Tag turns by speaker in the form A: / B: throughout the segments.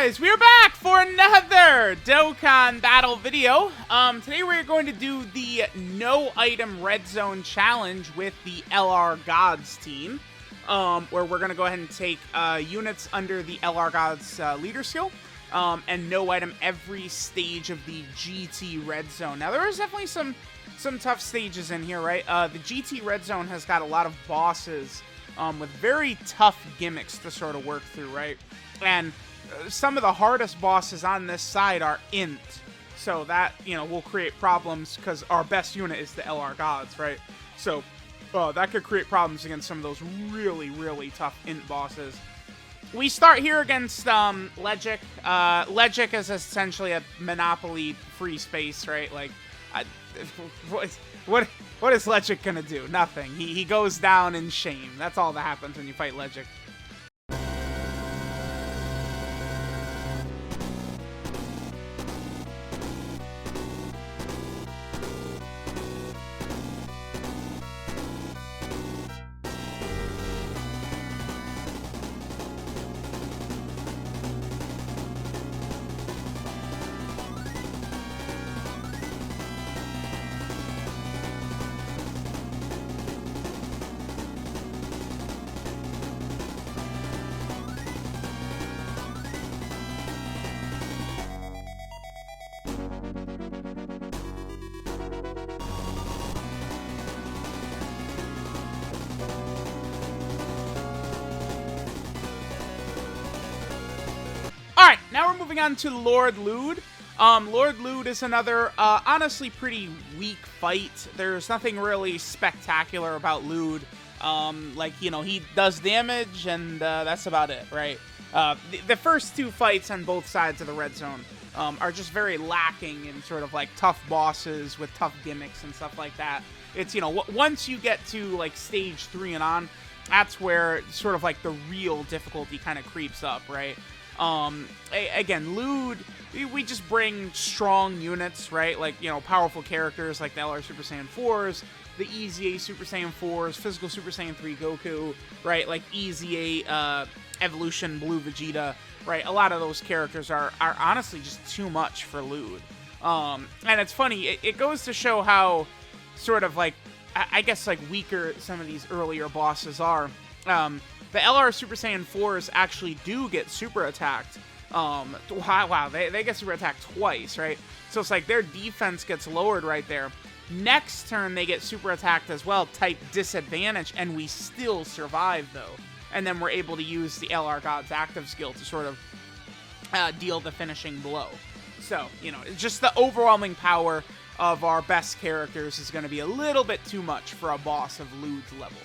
A: guys, we're back for another Dokkan battle video. Today we're going to do the no item red zone challenge with the LR Gods team, where we're going to go ahead and take units under the LR Gods leader skill, and no item every stage of the GT red zone. Now there is definitely some tough stages in here, right? The GT red zone has got a lot of bosses with very tough gimmicks to sort of work through, right? And some of the hardest bosses on this side are int, so that, will create problems because our best unit is the LR Gods, right? So that could create problems against some of those really, really tough int bosses. We start here against Ledgic. Ledgic is essentially a monopoly free space, right? Like, what is Ledgic gonna do? Nothing. He goes down in shame. That's all that happens when you fight Ledgic. Alright, now we're moving on to Lord Luud. Lord Luud is another, honestly, pretty weak fight. There's nothing really spectacular about Luud. He does damage, and that's about it, right? The first two fights on both sides of the red zone are just very lacking in sort of, like, tough bosses with tough gimmicks and stuff like that. It's, once you get to, like, stage 3 and on, that's where sort of, like, the real difficulty kind of creeps up, right? Again, Luud, we just bring strong units, right? Like, powerful characters like the LR Super Saiyan 4s, the Easy A Super Saiyan 4s, Physical Super Saiyan 3 Goku, right? Like Easy A Evolution Blue Vegeta, right? A lot of those characters are honestly just too much for Luud. And it's funny, it goes to show how sort of like, I guess like weaker some of these earlier bosses are. The LR Super Saiyan 4s actually do get super attacked. Wow, they get super attacked twice, right? So it's like their defense gets lowered right there. Next turn, they get super attacked as well, type disadvantage, and we still survive, though. And then we're able to use the LR God's active skill to sort of deal the finishing blow. So, just the overwhelming power of our best characters is going to be a little bit too much for a boss of Luud's level.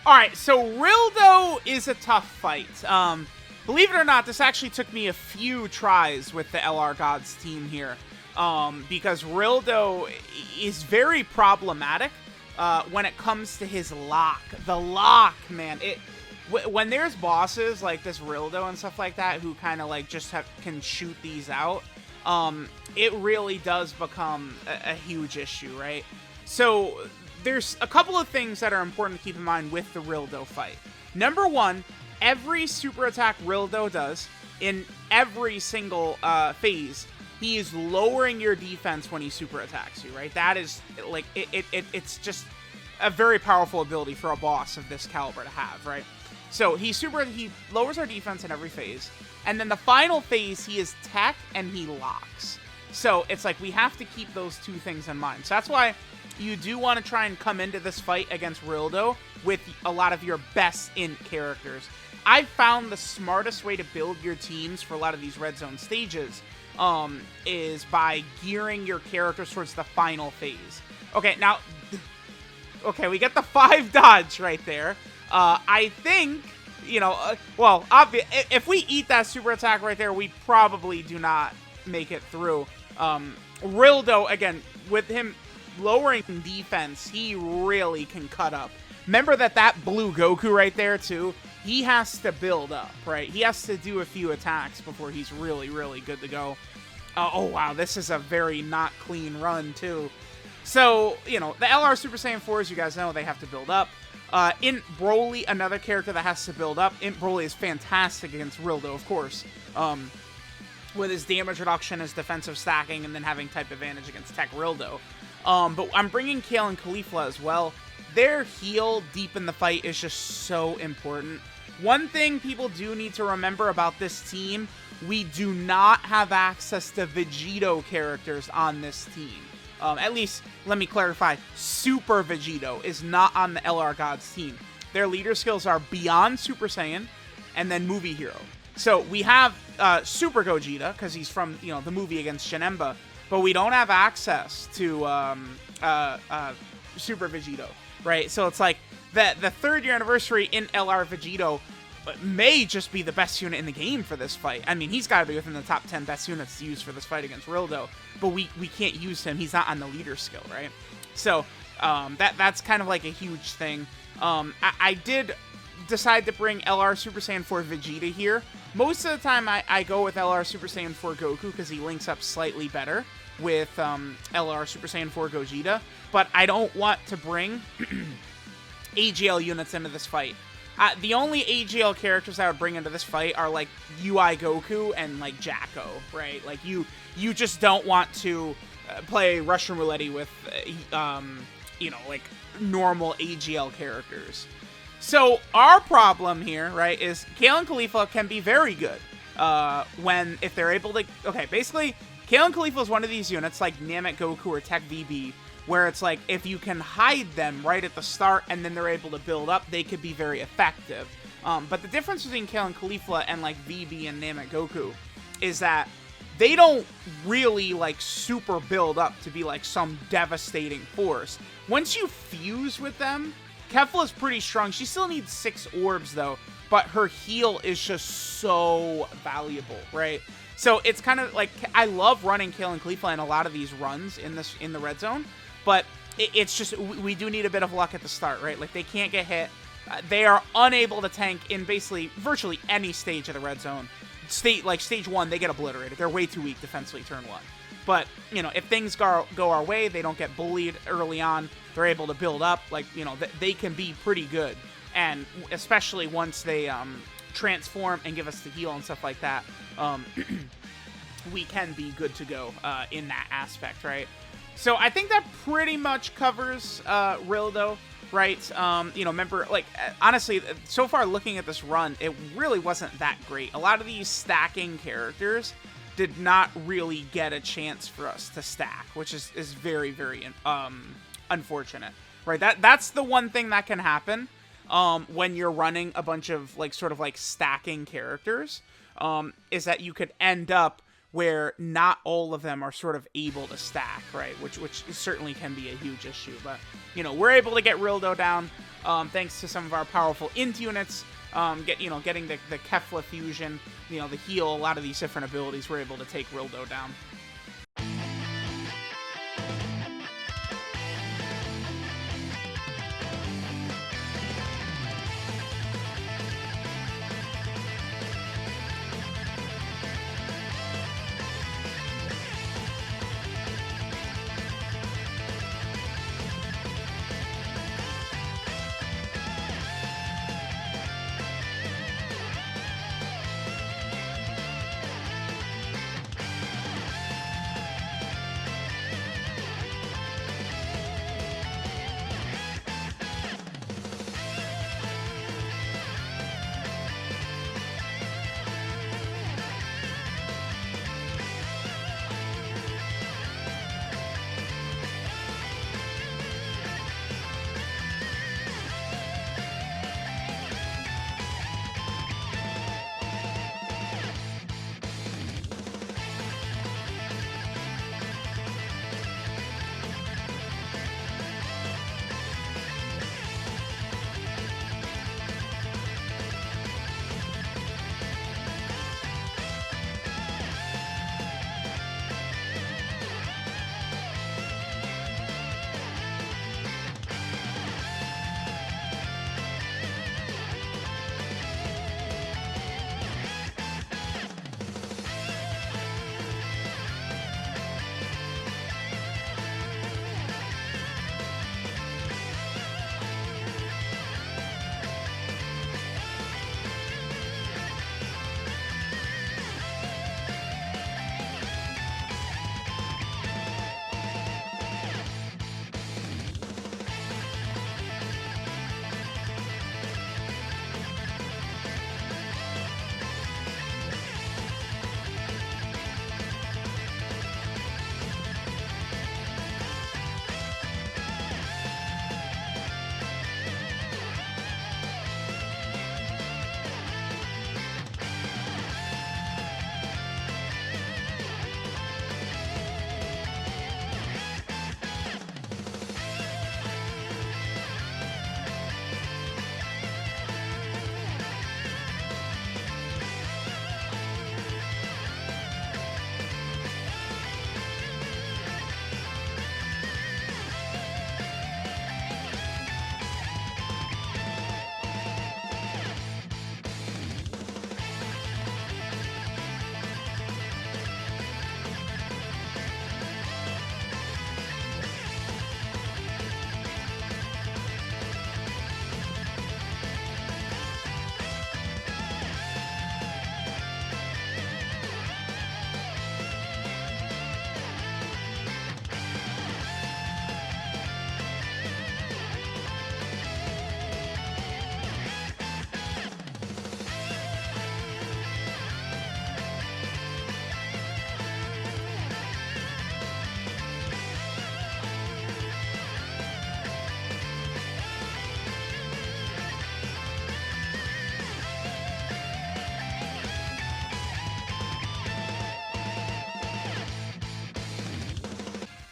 A: All right, so Rilldo is a tough fight. Believe it or not, this actually took me a few tries with the LR Gods team here, because Rilldo is very problematic when it comes to his lock. The lock, man, when there's bosses like this Rilldo and stuff like that who kind of like just can shoot these out, it really does become a huge issue, right? So there's a couple of things that are important to keep in mind with the Rilldo fight. Number one, every super attack Rilldo does in every single phase, he is lowering your defense when he super attacks you, right? That is like it's just a very powerful ability for a boss of this caliber to have, right? So he lowers our defense in every phase, and then the final phase he is tech and he locks. So it's like we have to keep those two things in mind. So that's why you do want to try and come into this fight against Rilldo with a lot of your best int characters. I've found the smartest way to build your teams for a lot of these red zone stages is by gearing your characters towards the final phase. Okay, now, okay, we get the 5 dodge right there. I think, you know, well, if we eat that super attack right there, we probably do not make it through. Rilldo, again, with him lowering defense, he really can cut up. Remember that blue Goku right there, too? He has to build up, right? He has to do a few attacks before he's really, really good to go. Oh, wow, this is a very not clean run, too. So, you know, the LR Super Saiyan 4s, you guys know, they have to build up. Int Broly, another character that has to build up. Int Broly is fantastic against Rilldo, of course. With his damage reduction, his defensive stacking, and then having type advantage against Tech Rilldo. But I'm bringing Kale and Caulifla as well. Their heal deep in the fight is just so important. One thing people do need to remember about this team, we do not have access to Vegito characters on this team. At least, let me clarify, Super Vegito is not on the LR Gods team. Their leader skills are Beyond Super Saiyan and then Movie Hero. So we have Super Gogeta, because he's from, you know, the movie against Janemba, but we don't have access to Super Vegito, right? So it's like the 3rd year anniversary in LR Vegito may just be the best unit in the game for this fight. I mean, he's got to be within the top 10 best units to use for this fight against Rilldo, but we can't use him. He's not on the leader skill, right? So that's kind of like a huge thing. I did decide to bring LR Super Saiyan 4 Vegeta here. Most of the time I go with LR Super Saiyan 4 Goku because he links up slightly better with LR Super Saiyan 4 Gogeta, but I don't want to bring AGL units into this fight. The only AGL characters I would bring into this fight are like UI Goku and like Jacko, right? Like you just don't want to play Russian roulette with you know, like normal AGL characters. So our problem here, right, is Kale and Caulifla can be very good if they're able to. Okay, basically, Kale and Caulifla is one of these units like Namek Goku or Tech VB, where it's like if you can hide them right at the start and then they're able to build up, they could be very effective. But the difference between Kale and Caulifla and like VB and Namek Goku is that they don't really like super build up to be like some devastating force. Once you fuse with them, Kefla's pretty strong. She still needs 6 orbs though, but her heal is just so valuable, right? So it's kind of like, I love running Kale and Caulifla in a lot of these runs in the red zone, but it's just, we do need a bit of luck at the start, right? Like they can't get hit. They are unable to tank in basically virtually any stage of the red zone. Like stage 1, they get obliterated. They're way too weak defensively turn 1. But, you know, if things go our way, they don't get bullied early on, they're able to build up, like, you know, they can be pretty good. And especially once they transform and give us the heal and stuff like that, we can be good to go in that aspect, right? So I think that pretty much covers Rilldo, right? You know, remember, like, honestly, so far looking at this run, it really wasn't that great. A lot of these stacking characters did not really get a chance for us to stack, which is very, very unfortunate, right? That's the one thing that can happen when you're running a bunch of like sort of like stacking characters, is that you could end up where not all of them are sort of able to stack, right? Which certainly can be a huge issue. But, you know, we're able to get Rilldo down. thanks to some of our powerful int units, getting the Kefla fusion, the heal, a lot of these different abilities, we're able to take Rilldo down.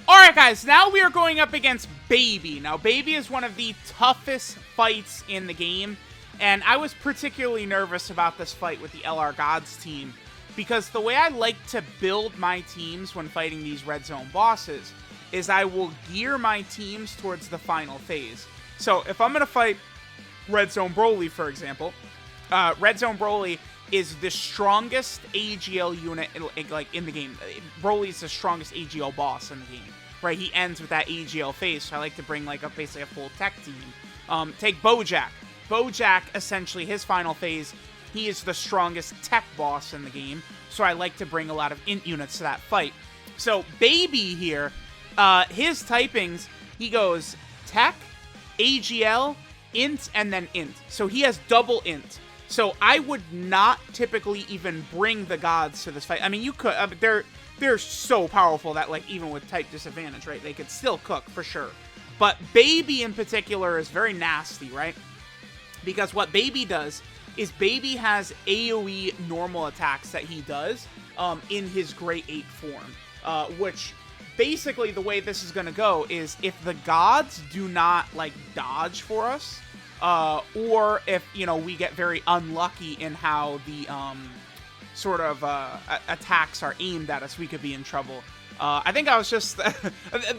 A: Alright guys, now we are going up against Baby. Now Baby is one of the toughest fights in the game, and I was particularly nervous about this fight with the LR Gods team, because the way I like to build my teams when fighting these red zone bosses is I will gear my teams towards the final phase. So if I'm going to fight Red Zone Broly, for example, Red Zone Broly is the strongest AGL unit in the game. Broly is the strongest AGL boss in the game. Right, he ends with that AGL phase, so I like to bring basically a full tech team. Take Bojack. Bojack, essentially, his final phase, he is the strongest tech boss in the game, so I like to bring a lot of int units to that fight. So Baby here, his typings, he goes tech, AGL, int, and then int. So he has double int. So I would not typically even bring the gods to this fight. I mean, you could, they're so powerful that, even with type disadvantage, right, they could still cook, for sure. But Baby, in particular, is very nasty, right? Because what Baby does is Baby has AoE normal attacks that he does in his Great Ape form. Which, basically, the way this is going to go is if the gods do not, dodge for us, or if, you know, we get very unlucky in how the sort of attacks are aimed at us, we could be in trouble. I think I was just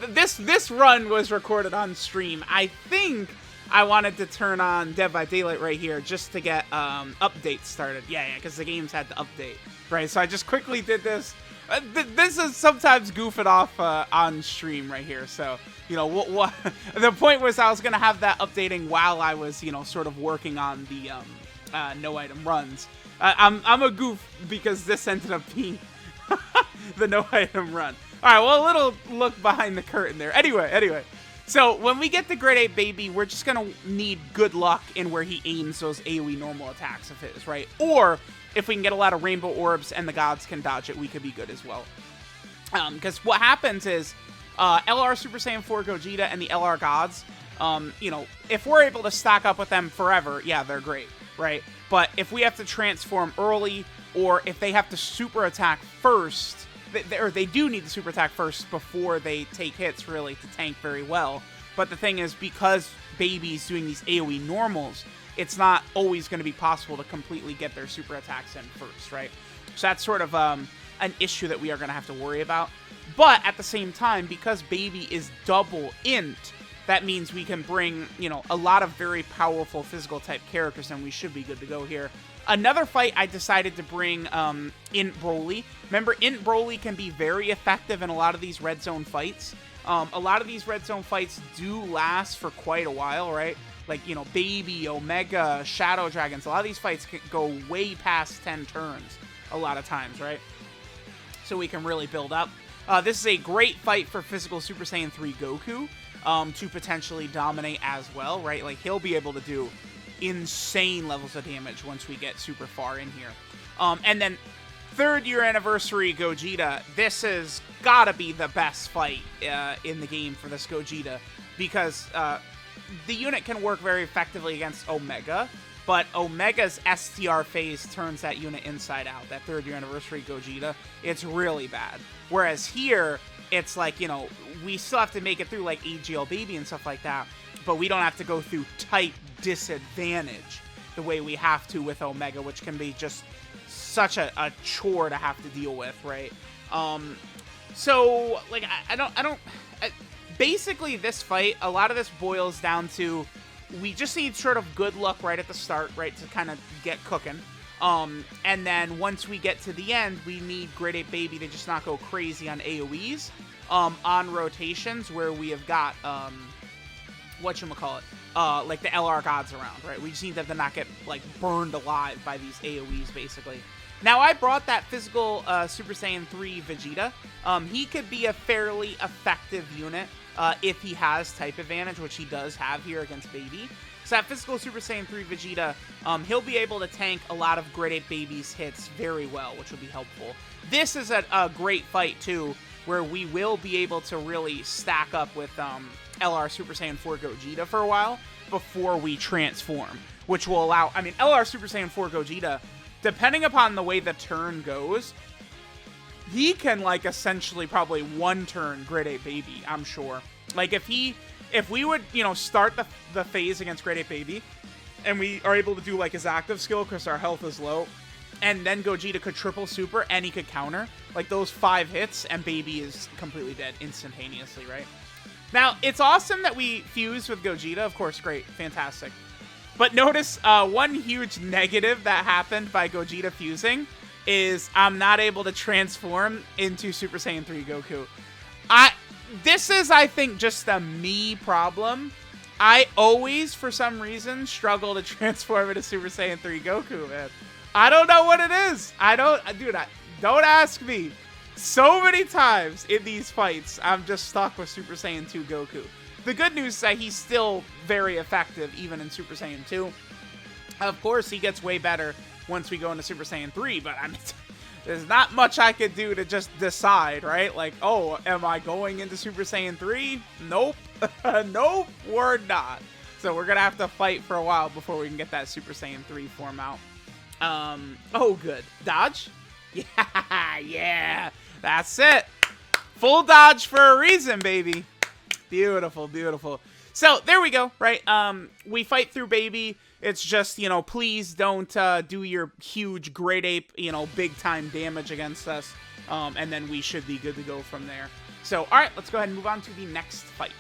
A: this run was recorded on stream. I think I wanted to turn on Dead by Daylight right here just to get updates started. Yeah, because the games had to update, right? So I just quickly did this. This is sometimes goofing off on stream right here. So, you know, what the point was, I was gonna have that updating while I was, you know, sort of working on the no item runs. I'm a goof because this ended up being the no item run. All right, well, a little look behind the curtain there. Anyway, so when we get the Grade 8 Baby, we're just going to need good luck in where he aims those AoE normal attacks of his, right? Or if we can get a lot of Rainbow Orbs and the gods can dodge it, we could be good as well. Because what happens is LR Super Saiyan 4 Gogeta and the LR gods, you know, if we're able to stack up with them forever, yeah, they're great, right? But if we have to transform early, or if they have to super attack first, or they do need to super attack first before they take hits, really, to tank very well. But the thing is, because Baby's doing these AoE normals, it's not always going to be possible to completely get their super attacks in first, right? So that's sort of an issue that we are going to have to worry about. But at the same time, because Baby is double int, that means we can bring, you know, a lot of very powerful physical type characters, and we should be good to go here. Another fight I decided to bring Int Broly. Remember, Int Broly can be very effective in a lot of these red zone fights. A lot of these red zone fights do last for quite a while, right? Like, you know, Baby, Omega, Shadow Dragons. A lot of these fights can go way past 10 turns a lot of times, right? So we can really build up. This is a great fight for physical Super Saiyan 3 Goku to potentially dominate as well, right? Like, he'll be able to do insane levels of damage once we get super far in here. And then 3rd year anniversary Gogeta. This has gotta be the best fight in the game for this Gogeta, because the unit can work very effectively against Omega, but Omega's STR phase turns that unit inside out. That 3rd year anniversary Gogeta, it's really bad. Whereas here, it's like, you know, we still have to make it through like AGL Baby and stuff like that, but we don't have to go through type disadvantage the way we have to with Omega, which can be just such a chore to have to deal with, right? So, like, basically this fight, a lot of this boils down to, we just need sort of good luck right at the start, right, to kind of get cooking. And then once we get to the end, we need Grade 8 Baby to just not go crazy on AoEs, on rotations where we have got, whatchamacallit, like the LR gods around, right? We just need them to not get, like, burned alive by these AoEs, basically. Now, I brought that physical Super Saiyan 3 Vegeta. He could be a fairly effective unit if he has type advantage, which he does have here against Baby. So that physical Super Saiyan 3 Vegeta, he'll be able to tank a lot of Grade 8 Baby's hits very well, which will be helpful. This is a great fight, too, where we will be able to really stack up with LR Super Saiyan 4 Gogeta for a while before we transform, which will allow, I mean, LR Super Saiyan 4 Gogeta, depending upon the way the turn goes, he can, like, essentially probably one turn Grade 8 Baby, I'm sure. Like, if we would, you know, start the phase against Grade 8 Baby, and we are able to do, like, his active skill because our health is low, and then Gogeta could triple super, and he could counter, like, those 5 hits, and Baby is completely dead instantaneously, right? Now, it's awesome that we fuse with Gogeta, of course, great, fantastic. But notice one huge negative that happened by Gogeta fusing is I'm not able to transform into Super Saiyan 3 Goku. This is, I think, just a me problem. I always, for some reason, struggle to transform into Super Saiyan 3 Goku, man. I don't know what it is. Don't ask me. So many times in these fights, I'm just stuck with Super Saiyan 2 Goku. The good news is that he's still very effective, even in Super Saiyan 2. Of course, he gets way better once we go into Super Saiyan 3, but I mean, there's not much I could do to just decide, right? Like, oh, am I going into Super Saiyan 3? Nope. Nope, we're not. So we're going to have to fight for a while before we can get that Super Saiyan 3 form out. Oh, good. Dodge? Yeah, that's it. Full dodge for a reason, baby. Beautiful, beautiful. So there we go, right? We fight through Baby. It's just, you know, please don't do your huge Great Ape, you know, big time damage against us. And then we should be good to go from there. So, all right, let's go ahead and move on to the next fight.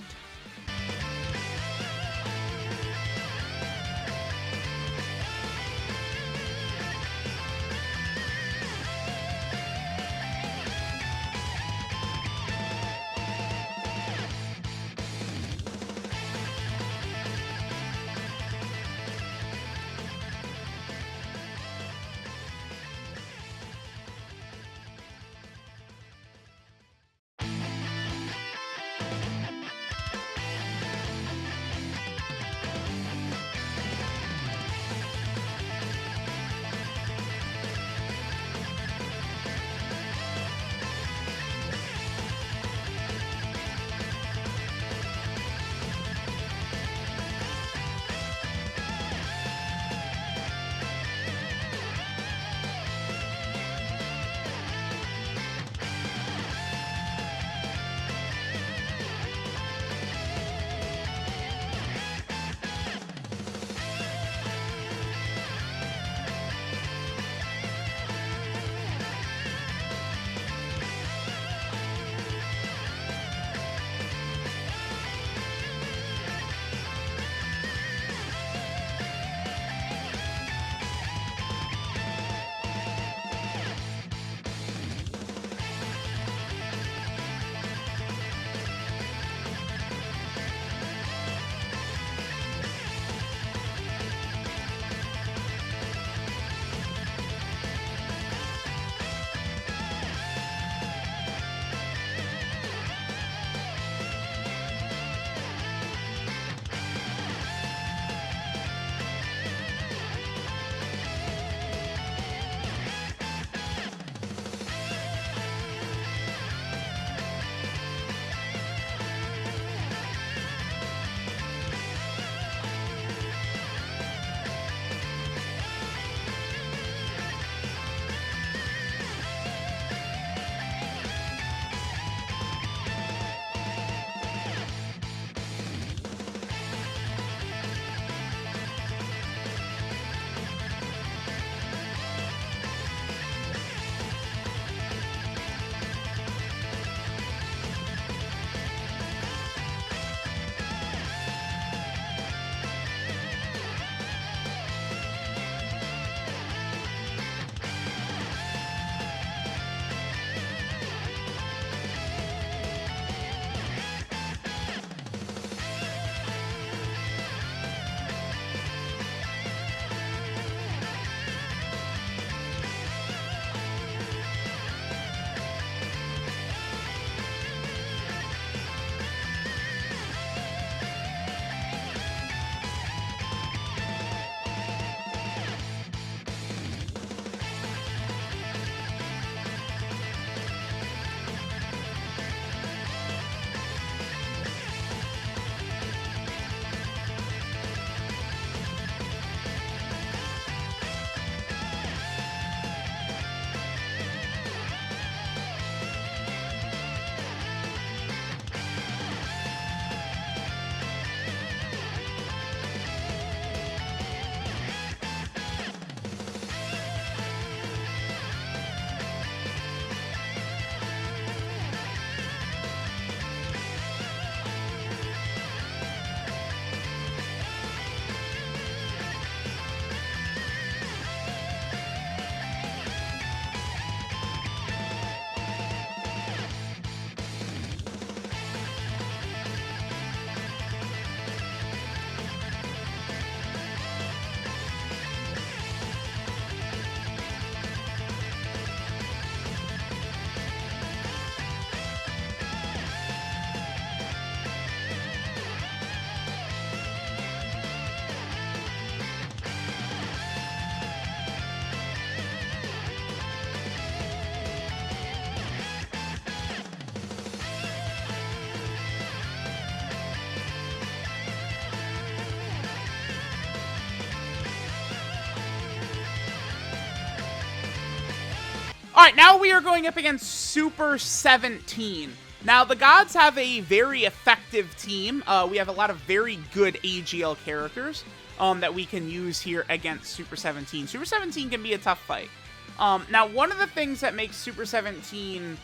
A: All right, now we are going up against Super 17. Now, the Gods have a very effective team. We have a lot of very good AGL characters that we can use here against Super 17. Super 17 can be a tough fight. Now, one of the things that makes Super 17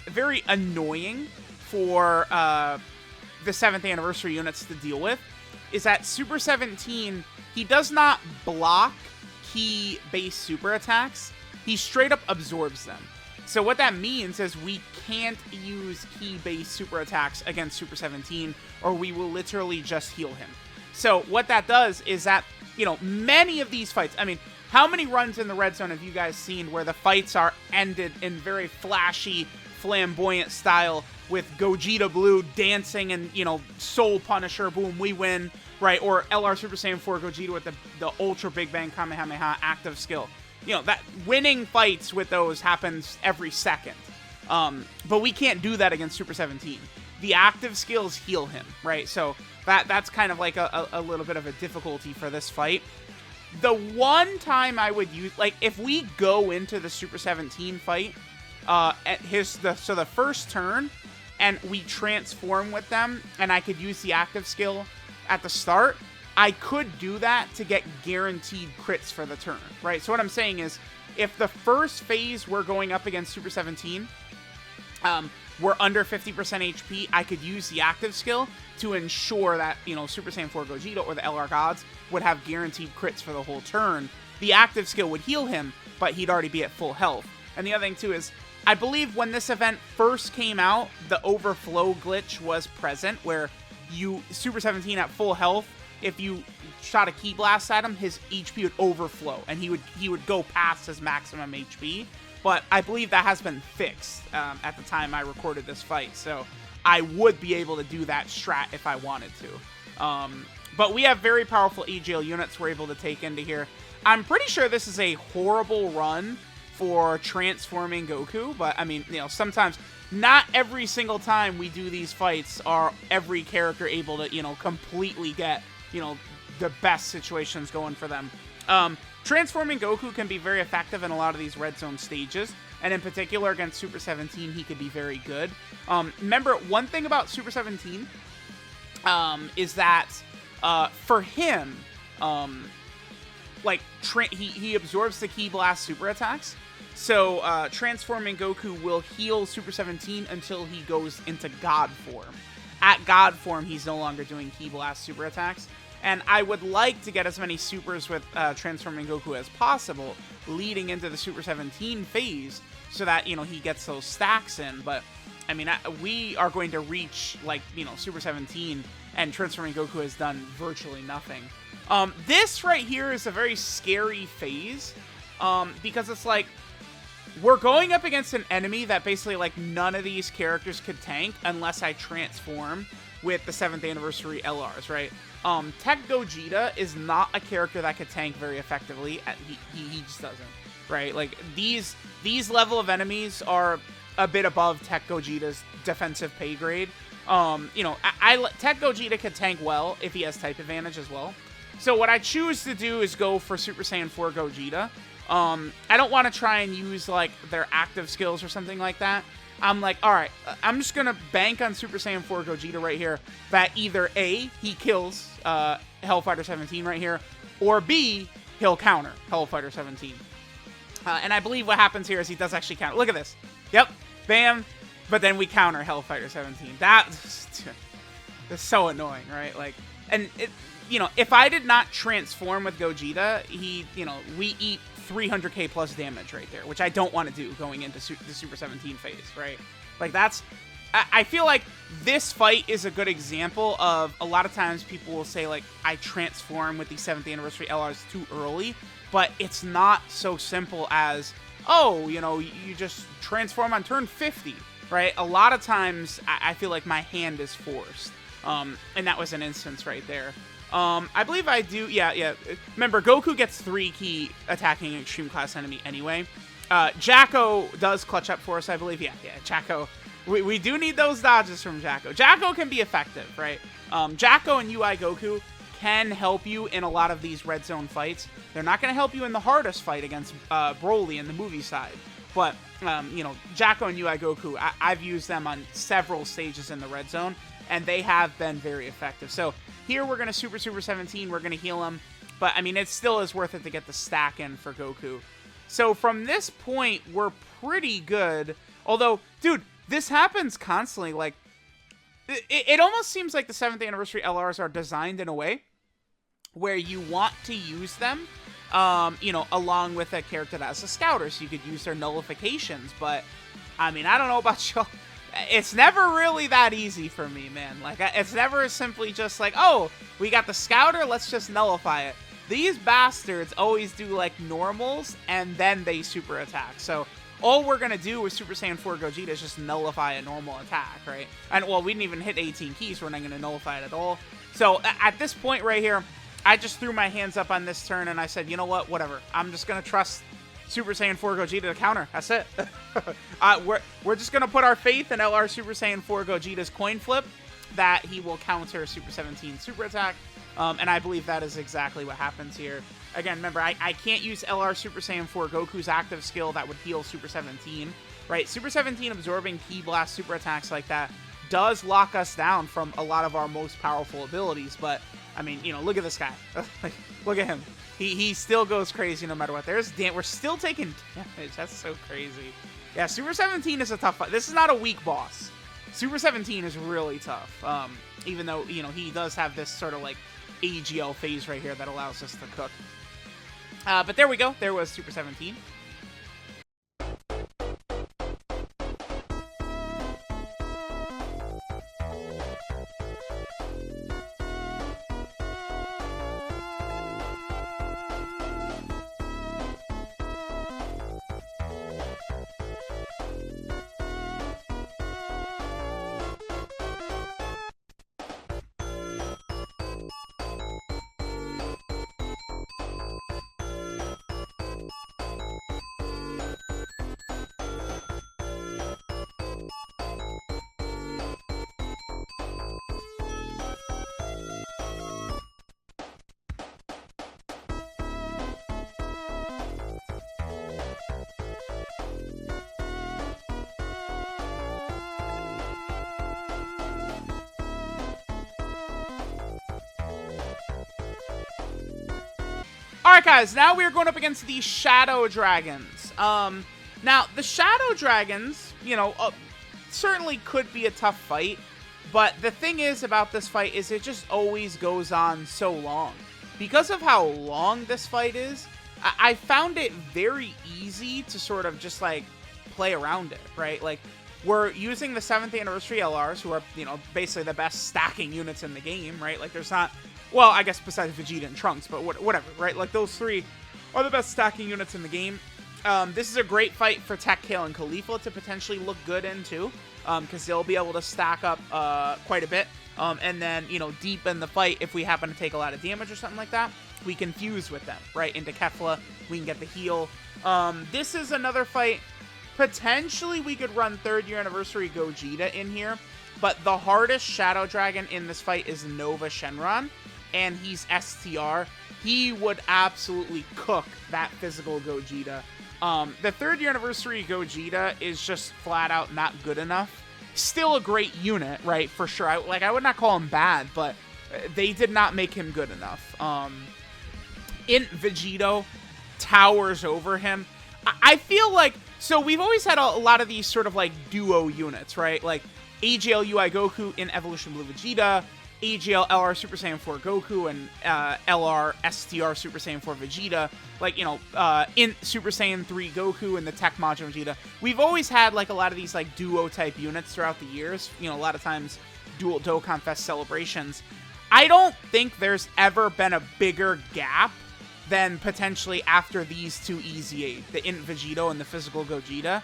A: very annoying for the 7th anniversary units to deal with is that Super 17, he does not block key-based super attacks. He straight up absorbs them. So what that means is we can't use key-based super attacks against Super 17, or we will literally just heal him. So what that does is that, you know, many of these fights, I mean, how many runs in the red zone have you guys seen where the fights are ended in very flashy, flamboyant style with Gogeta Blue dancing and, you know, Soul Punisher, boom, we win, right? Or LR Super Saiyan 4 Gogeta with the Ultra Big Bang Kamehameha active skill. You know, that winning fights with those happens every second. But we can't do that against Super 17. The active skills heal him, right? So that's kind of like a little bit of a difficulty for this fight. The one time I would use, like, if we go into the Super 17 fight, at the first turn, and we transform with them, and I could use the active skill at the start, I could do that to get guaranteed crits for the turn, right? So what I'm saying is, if the first phase we're going up against Super 17, we're under 50% HP, I could use the active skill to ensure that, you know, Super Saiyan 4 Gogeta or the LR Gods would have guaranteed crits for the whole turn. The active skill would heal him, but he'd already be at full health. And the other thing, too, is I believe when this event first came out, the overflow glitch was present, where Super 17 at full health, if you shot a Ki Blast at him, his HP would overflow, and he would go past his maximum HP. But I believe that has been fixed at the time I recorded this fight, so I would be able to do that strat if I wanted to. But we have very powerful AGL units we're able to take into here. I'm pretty sure this is a horrible run for transforming Goku, but I mean, you know, sometimes, not every single time we do these fights are every character able to, you know, completely get, you know, the best situations going for them. Transforming Goku can be very effective in a lot of these red zone stages, and in particular against Super 17, he could be very good. Remember, one thing about Super 17 is that for him, like, he absorbs the Ki Blast super attacks, so transforming Goku will heal Super 17 until he goes into God form. At God form, he's no longer doing Ki Blast super attacks. And I would like to get as many supers with transforming Goku as possible leading into the Super 17 phase so that, you know, he gets those stacks in. But, I mean, we are going to reach, like, you know, Super 17, and transforming Goku has done virtually nothing. This right here is a very scary phase because it's like, we're going up against an enemy that basically, like, none of these characters could tank unless I transform with the 7th anniversary LRs, right? Tech Gogeta is not a character that could tank very effectively. He just doesn't, right? Like, these level of enemies are a bit above Tech Gogeta's defensive pay grade. You know, Tech Gogeta could tank well if he has type advantage as well. So what I choose to do is go for Super Saiyan 4 Gogeta. I don't want to try and use, like, their active skills or something like that. I'm like, alright, I'm just going to bank on Super Saiyan 4 Gogeta right here, that either A, he kills Hellfighter 17 right here, or B, he'll counter Hellfighter 17. And I believe what happens here is he does actually counter. Look at this. Yep, bam, but then we counter Hellfighter 17. That's so annoying, right? Like, and it, you know, if I did not transform with Gogeta, we eat 300k plus damage right there, which I don't want to do going into the Super 17 phase, right? Like, I feel like this fight is a good example of, a lot of times people will say, like, I transform with the 7th anniversary LRs too early, but it's not so simple as, oh, you know, you just transform on turn 50, right? A lot of times I feel like my hand is forced, and that was an instance right there. I believe I do, yeah. Remember, Goku gets 3 key attacking an extreme class enemy anyway. Jacko does clutch up for us, I believe. Yeah, Jacko. We do need those dodges from Jacko. Jacko can be effective, right? Jacko and UI Goku can help you in a lot of these red zone fights. They're not going to help you in the hardest fight against Broly in the movie side. But, you know, Jacko and UI Goku, I've used them on several stages in the red zone, and they have been very effective. So here we're going to Super 17, we're going to heal him, but I mean, it still is worth it to get the stack in for Goku. So from this point, we're pretty good. Although, dude, this happens constantly. Like, it almost seems like the 7th anniversary LRs are designed in a way where you want to use them, you know, along with a character that has a scouter, so you could use their nullifications. But, I mean, I don't know about y'all. It's never really that easy for me, man. Like, it's never simply just like, oh, we got the scouter, let's just nullify it. These bastards always do, like, normals, and then they super attack. So all we're going to do with Super Saiyan 4 Gogeta is just nullify a normal attack, right? And, well, we didn't even hit 18 keys, so we're not going to nullify it at all. So at this point right here, I just threw my hands up on this turn, and I said, you know what, whatever. I'm just going to trust Super Saiyan 4 Gogeta to counter. That's it. We're just going to put our faith in LR Super Saiyan 4 Gogeta's coin flip that he will counter Super 17 super attack. And I believe that is exactly what happens here. Again, remember, I can't use LR Super Saiyan 4 Goku's active skill that would heal Super 17, right? Super 17 absorbing Ki Blast super attacks like that does lock us down from a lot of our most powerful abilities, but, I mean, you know, look at this guy. Like, look at him. He still goes crazy no matter what. We're still taking damage. That's so crazy. Yeah, Super 17 is a tough fight. This is not a weak boss. Super 17 is really tough. Even though, you know, he does have this sort of, like, AGL phase right here that allows us to cook. But there we go. There was Super 17. Alright guys, now we're going up against the Shadow Dragons. Now, the Shadow Dragons, you know, certainly could be a tough fight, but the thing is about this fight is it just always goes on so long. Because of how long this fight is, I found it very easy to sort of just, like, play around it, right? Like, we're using the 7th Anniversary LRs, who are, you know, basically the best stacking units in the game, right? Like, there's not... Well, I guess besides Vegeta and Trunks, but whatever, right? Like, those three are the best stacking units in the game. This is a great fight for Tech, Kale, and Khalifa to potentially look good in, too. Because they'll be able to stack up quite a bit. And then, you know, deep in the fight, if we happen to take a lot of damage or something like that, we can fuse with them, right? Into Kefla, we can get the heal. This is another fight. Potentially, we could run 3rd year anniversary Gogeta in here. But the hardest Shadow Dragon in this fight is Nova Shenron. And he's STR, he would absolutely cook that physical Gogeta. The 3rd year anniversary Gogeta is just flat out not good enough. Still a great unit, right, for sure. I would not call him bad, but they did not make him good enough. Vegito towers over him. I feel like, so we've always had a lot of these sort of like duo units, right? Like AGL UI Goku in Evolution Blue Vegeta, AGL LR Super Saiyan 4 Goku, and LR STR Super Saiyan 4 Vegeta, like, you know, in Super Saiyan 3 Goku and the Tech Majin Vegeta. We've always had, like, a lot of these, like, duo-type units throughout the years. You know, a lot of times, dual Dokkan Fest celebrations. I don't think there's ever been a bigger gap than potentially after these two EZ8, the Int Vegito and the Physical Gogeta.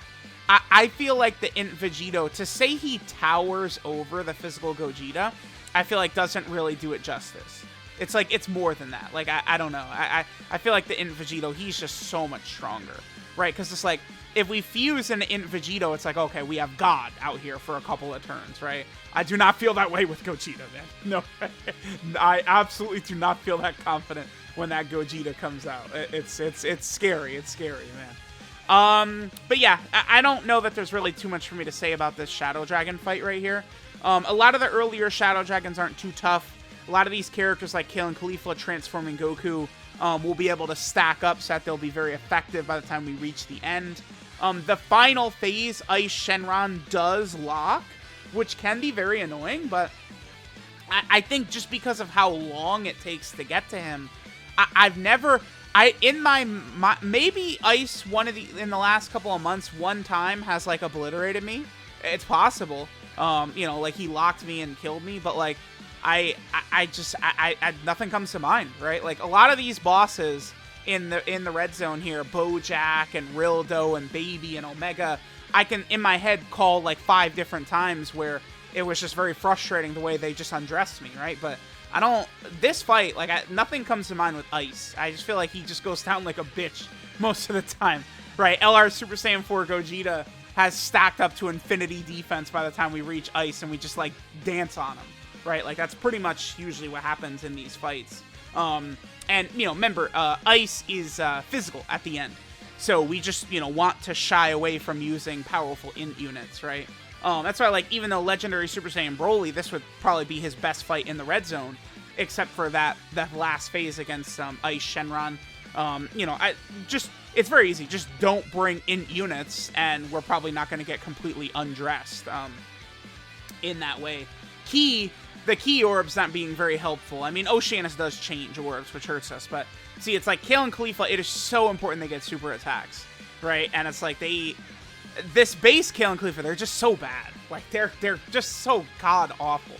A: I feel like the Int Vegito, to say he towers over the Physical Gogeta, I feel like doesn't really do it justice. It's like, it's more than that. Like, I don't know. I feel like the Int Vegito, he's just so much stronger, right? Because it's like, if we fuse an Int Vegito, it's like, okay, we have God out here for a couple of turns, right? I do not feel that way with Gogeta, man. No, I absolutely do not feel that confident when that Gogeta comes out. It's scary. It's scary, man. But yeah, I don't know that there's really too much for me to say about this Shadow Dragon fight right here. A lot of the earlier Shadow Dragons aren't too tough. A lot of these characters like Kale and Caulifla transforming Goku will be able to stack up so that they'll be very effective by the time we reach the end. The final phase, Ice Shenron, does lock, which can be very annoying, but I think just because of how long it takes to get to him, maybe Ice in the last couple of months one time has like obliterated me. It's possible. Like he locked me and killed me, but like nothing comes to mind, right? Like a lot of these bosses in the red zone here, Bojack and Rilldo and Baby and Omega, I can in my head call like 5 different times where it was just very frustrating the way they just undressed me, right? But this fight, like, nothing comes to mind with Ice. I just feel like he just goes down like a bitch most of the time, right? LR Super Saiyan 4 Gogeta has stacked up to infinity defense by the time we reach Ice, and we just, like, dance on him, right? Like, that's pretty much usually what happens in these fights. And, remember, Ice is physical at the end. So we just, want to shy away from using powerful int units, right? That's why, like, even though Legendary Super Saiyan Broly, this would probably be his best fight in the red zone, except for that last phase against Ice Shenron. It's very easy. Just don't bring int units, and we're probably not going to get completely undressed in that way. The key orbs not being very helpful. I mean, Oceanus does change orbs, which hurts us, but see, it's like Kale and Caulifla, it is so important they get super attacks, right? And it's like this base Kale and Caulifla, they're just so bad. Like, they're just so god-awful.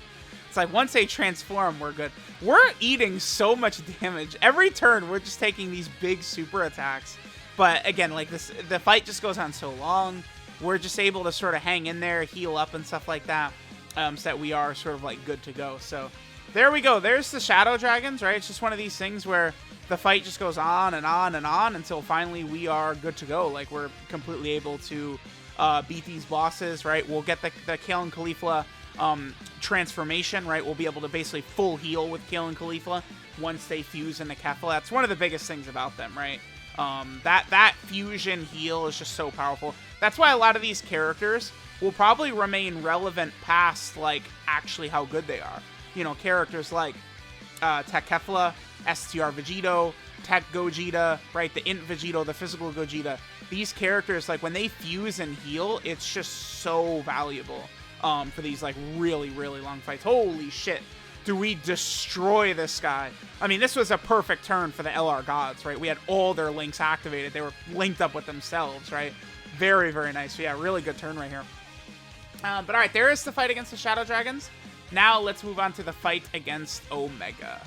A: It's like, once they transform, we're good. We're eating so much damage. Every turn, we're just taking these big super attacks. But, again, like, the fight just goes on so long. We're just able to sort of hang in there, heal up and stuff like that, so that we are sort of, like, good to go. So, there we go. There's the Shadow Dragons, right? It's just one of these things where the fight just goes on and on and on until finally we are good to go. Like, we're completely able to beat these bosses, right? We'll get the Kale and Caulifla transformation, right? We'll be able to basically full heal with Kale and Caulifla once they fuse into Kefla. That's one of the biggest things about them, right? That fusion heal is just so powerful. That's why a lot of these characters will probably remain relevant past, like, actually how good they are. Characters like Tech Kefla, STR Vegito, Tech Gogeta, right? The Int Vegito, the physical Gogeta. These characters, like, when they fuse and heal, it's just so valuable for these, like, really, really long fights. Holy shit. Do we destroy this guy? I mean, this was a perfect turn for the LR gods, right? We had all their links activated. They were linked up with themselves, right? Very, very nice. So, yeah, really good turn right here. But, all right, there is the fight against the Shadow Dragons. Now, let's move on to the fight against Omega.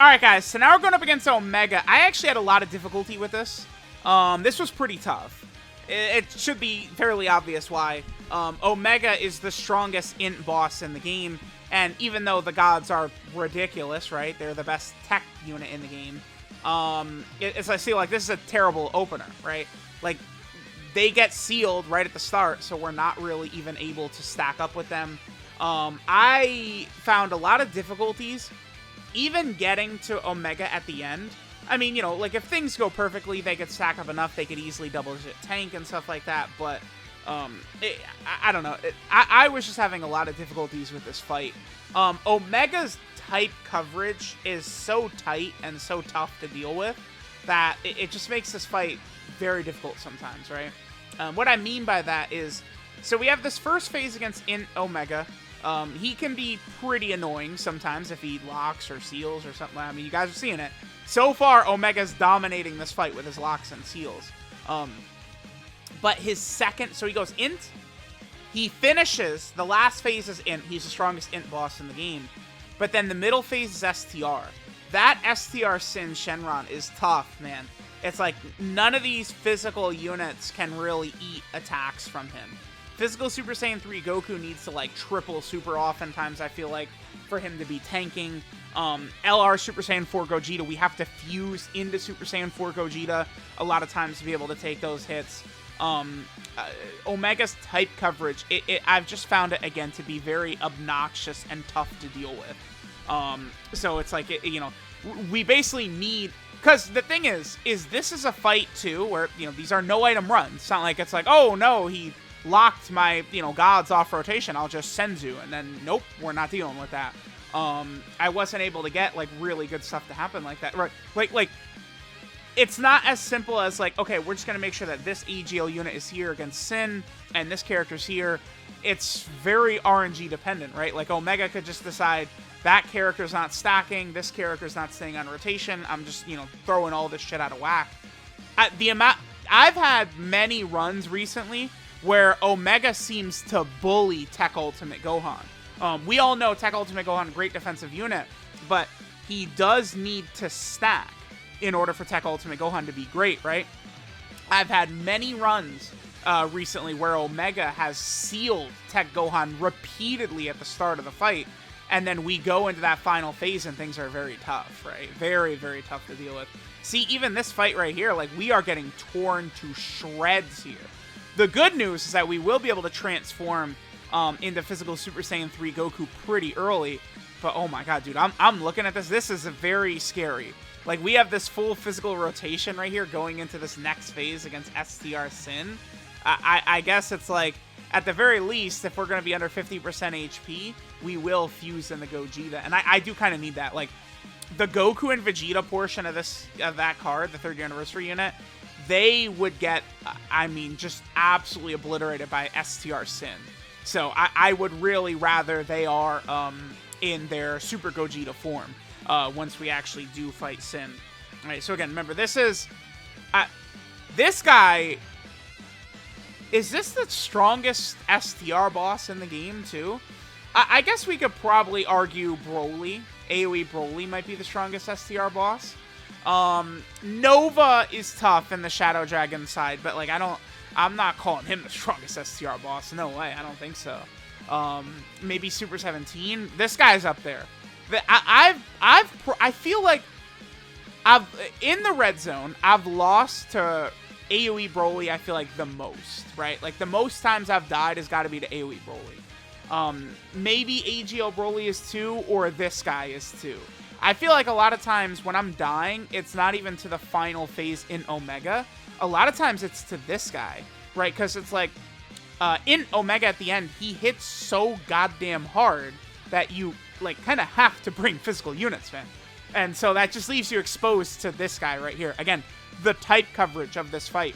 A: Alright, guys, so now we're going up against Omega. I actually had a lot of difficulty with this. This was pretty tough. It should be fairly obvious why. Omega is the strongest int boss in the game, and even though the gods are ridiculous, right? They're the best tech unit in the game. As I see, like, this is a terrible opener, right? Like, they get sealed right at the start, so we're not really even able to stack up with them. I found a lot of difficulties even getting to Omega at the end. I mean, you know, like, if things go perfectly, they could stack up enough, they could easily double-digit tank and stuff like that, but, I don't know. I was just having a lot of difficulties with this fight. Omega's type coverage is so tight and so tough to deal with that it just makes this fight very difficult sometimes, right? What I mean by that is, so we have this first phase against Int Omega. He can be pretty annoying sometimes if he locks or seals or something. I mean, you guys are seeing it. So far, Omega's dominating this fight with his locks and seals. But his second, so he goes Int. He finishes, the last phase is Int. He's the strongest Int boss in the game. But then the middle phase is STR. That STR Sin Shenron is tough, man. It's like none of these physical units can really eat attacks from him. Physical Super Saiyan 3 Goku needs to, like, triple super oftentimes, I feel like, for him to be tanking. LR Super Saiyan 4 Gogeta, we have to fuse into Super Saiyan 4 Gogeta a lot of times to be able to take those hits. Omega's type coverage, I've just found it, again, to be very obnoxious and tough to deal with. So it's like, you know, we basically need... Because the thing is this is a fight, too, where, you know, these are no-item runs. It's not like it's like, oh, no, he locked my, you know, gods off rotation, I'll just Senzu, and then, nope, we're not dealing with that. I wasn't able to get, like, really good stuff to happen like that. Right? Like, it's not as simple as, like, okay, we're just going to make sure that this AGL unit is here against Sin, and this character's here. It's very RNG dependent, right? Like, Omega could just decide, that character's not stacking, this character's not staying on rotation, I'm just, you know, throwing all this shit out of whack. I've had many runs recently where Omega seems to bully Tech Ultimate Gohan. We all know Tech Ultimate Gohan, great defensive unit, but he does need to stack in order for Tech Ultimate Gohan to be great, right? I've had many runs recently where Omega has sealed Tech Gohan repeatedly at the start of the fight, and then we go into that final phase and things are very tough, right? Very, very tough to deal with. See, even this fight right here, like, we are getting torn to shreds here. The good news is that we will be able to transform into Physical Super Saiyan 3 Goku pretty early. But oh my god, dude, I'm looking at this. This is very scary. Like, we have this full physical rotation right here going into this next phase against STR Sin. I guess it's like, at the very least, if we're going to be under 50% HP, we will fuse in the Gogeta. And I do kind of need that. Like, the Goku and Vegeta portion of that card, the 3rd anniversary unit, they would get, I mean, just absolutely obliterated by STR Sin. So I would really rather they are in their Super Gogeta form once we actually do fight Sin. All right, so again, remember, this is... this guy... Is this the strongest STR boss in the game, too? I guess we could probably argue Broly. AoE Broly might be the strongest STR boss. Nova is tough in the Shadow Dragon side, but, like, I'm not calling him the strongest STR boss. No way, I don't think so. Maybe Super 17. This guy's up there. I feel like in the red zone, I've lost to AoE Broly, I feel like, the most, right? Like, the most times I've died has got to be to AoE Broly. Maybe AGL Broly is 2, or this guy is 2. I feel like a lot of times when I'm dying, it's not even to the final phase in Omega. A lot of times it's to this guy, right? Because it's like, in Omega at the end, he hits so goddamn hard that you, like, kind of have to bring physical units, man. And so that just leaves you exposed to this guy right here. Again, the type coverage of this fight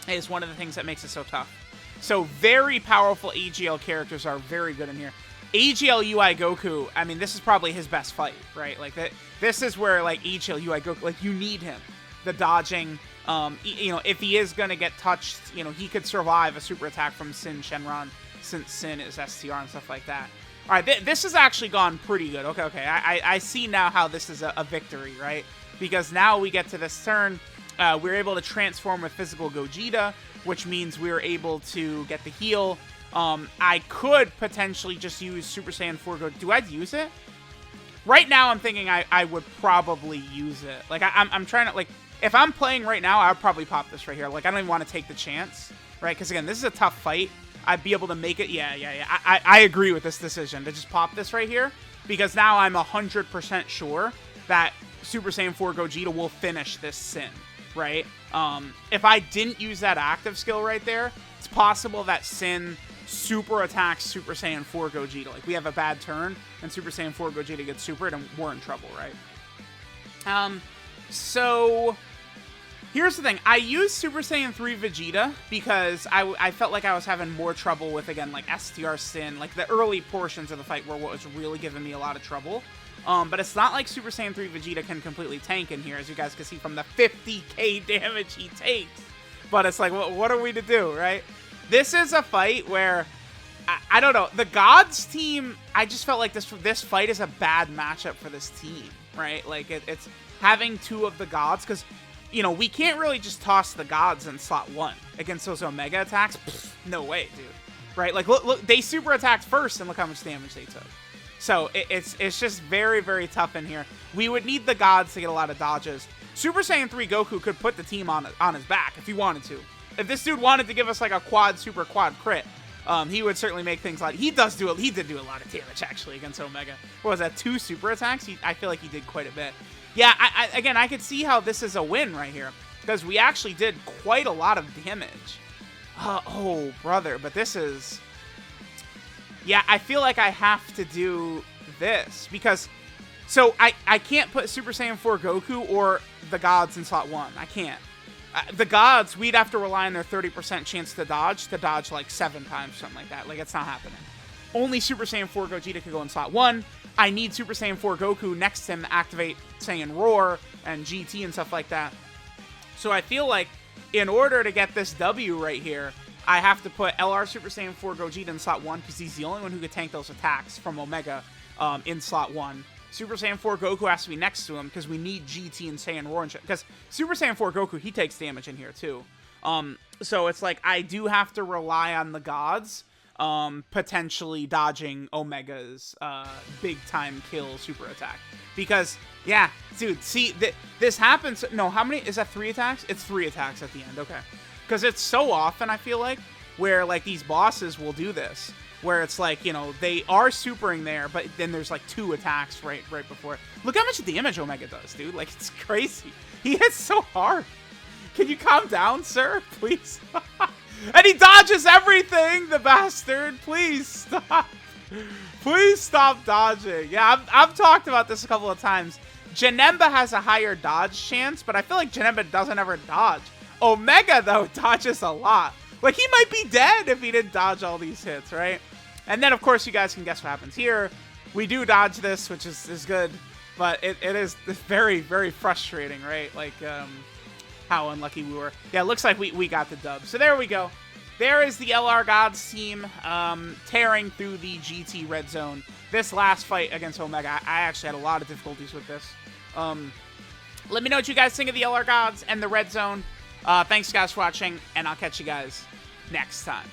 A: is one of the things that makes it so tough. So very powerful AGL characters are very good in here. AGL UI Goku, I mean, this is probably his best fight, right? Like, this is where, like, AGL UI Goku, like, you need him. The dodging, you know, if he is going to get touched, you know, he could survive a super attack from Sin Shenron, since Sin is STR and stuff like that. All right, this has actually gone pretty good. Okay. I see now how this is a victory, right? Because now we get to this turn. We're able to transform with physical Gogeta, which means we're able to get the heal. I could potentially just use Super Saiyan 4 Gogeta. Do I use it? Right now, I'm thinking I would probably use it. Like, I'm trying to, like, if I'm playing right now, I would probably pop this right here. Like, I don't even want to take the chance, right? Because, again, this is a tough fight. I'd be able to make it. Yeah. I agree with this decision to just pop this right here. Because now I'm 100% sure that Super Saiyan 4 Gogeta will finish this Sin, right? If I didn't use that active skill right there, it's possible that Sin super attacks Super Saiyan 4 Gogeta. Like, we have a bad turn, and Super Saiyan 4 Gogeta gets supered, and we're in trouble, right? So here's the thing. I used Super Saiyan 3 Vegeta because I felt like I was having more trouble with, again, like, STR Sin. Like, the early portions of the fight were what was really giving me a lot of trouble. But it's not like Super Saiyan 3 Vegeta can completely tank in here, as you guys can see from the 50k damage he takes. But it's like, what are we to do, right? This is a fight where, I don't know, the Gods team, I just felt like this fight is a bad matchup for this team, right? Like, it's having two of the Gods, because, you know, we can't really just toss the Gods in slot 1 against those Omega attacks. Pfft, no way, dude. Right? Like, look, they super attacked first, and look how much damage they took. So, it's just very, very tough in here. We would need the Gods to get a lot of dodges. Super Saiyan 3 Goku could put the team on his back if he wanted to. If this dude wanted to give us, like, a super quad crit, he would certainly make things like... He did do a lot of damage, actually, against Omega. What was that, 2 super attacks? I feel like he did quite a bit. Yeah, again, I could see how this is a win right here, because we actually did quite a lot of damage. Oh, brother, but this is... Yeah, I feel like I have to do this, because... So, I can't put Super Saiyan 4 Goku or the Gods in slot 1. I can't. The Gods, we'd have to rely on their 30% chance to dodge like 7 times, something like that. Like, it's not happening. Only Super Saiyan 4 Gogeta could go in slot 1. I need Super Saiyan 4 Goku next to him to activate Saiyan Roar and GT and stuff like that. So I feel like in order to get this W right here, I have to put LR Super Saiyan 4 Gogeta in slot 1 because he's the only one who could tank those attacks from Omega in slot 1. Super Saiyan 4 Goku has to be next to him because we need GT and Saiyan Roar and shit. Because Super Saiyan 4 Goku, he takes damage in here too. So it's like I do have to rely on the Gods potentially dodging Omega's big time kill super attack. Because, yeah, dude, see, this happens. No, how many? Is that 3 attacks? It's 3 attacks at the end. Okay. Because it's so often, I feel like, where like these bosses will do this. Where it's like, you know, they are supering there, but then there's like 2 attacks right before. Look how much damage Omega does, dude. Like, it's crazy. He hits so hard. Can you calm down, sir? Please. And he dodges everything, the bastard. Please stop. Please stop dodging. Yeah, I've talked about this a couple of times. Janemba has a higher dodge chance, but I feel like Janemba doesn't ever dodge. Omega, though, dodges a lot. Like, he might be dead if he didn't dodge all these hits, right? And then, of course, you guys can guess what happens here. We do dodge this, which is good. But it is very, very frustrating, right? Like, how unlucky we were. Yeah, it looks like we got the dub. So there we go. There is the LR Gods team tearing through the GT red zone. This last fight against Omega, I actually had a lot of difficulties with this. Let me know what you guys think of the LR Gods and the red zone. Thanks, guys, for watching, and I'll catch you guys next time.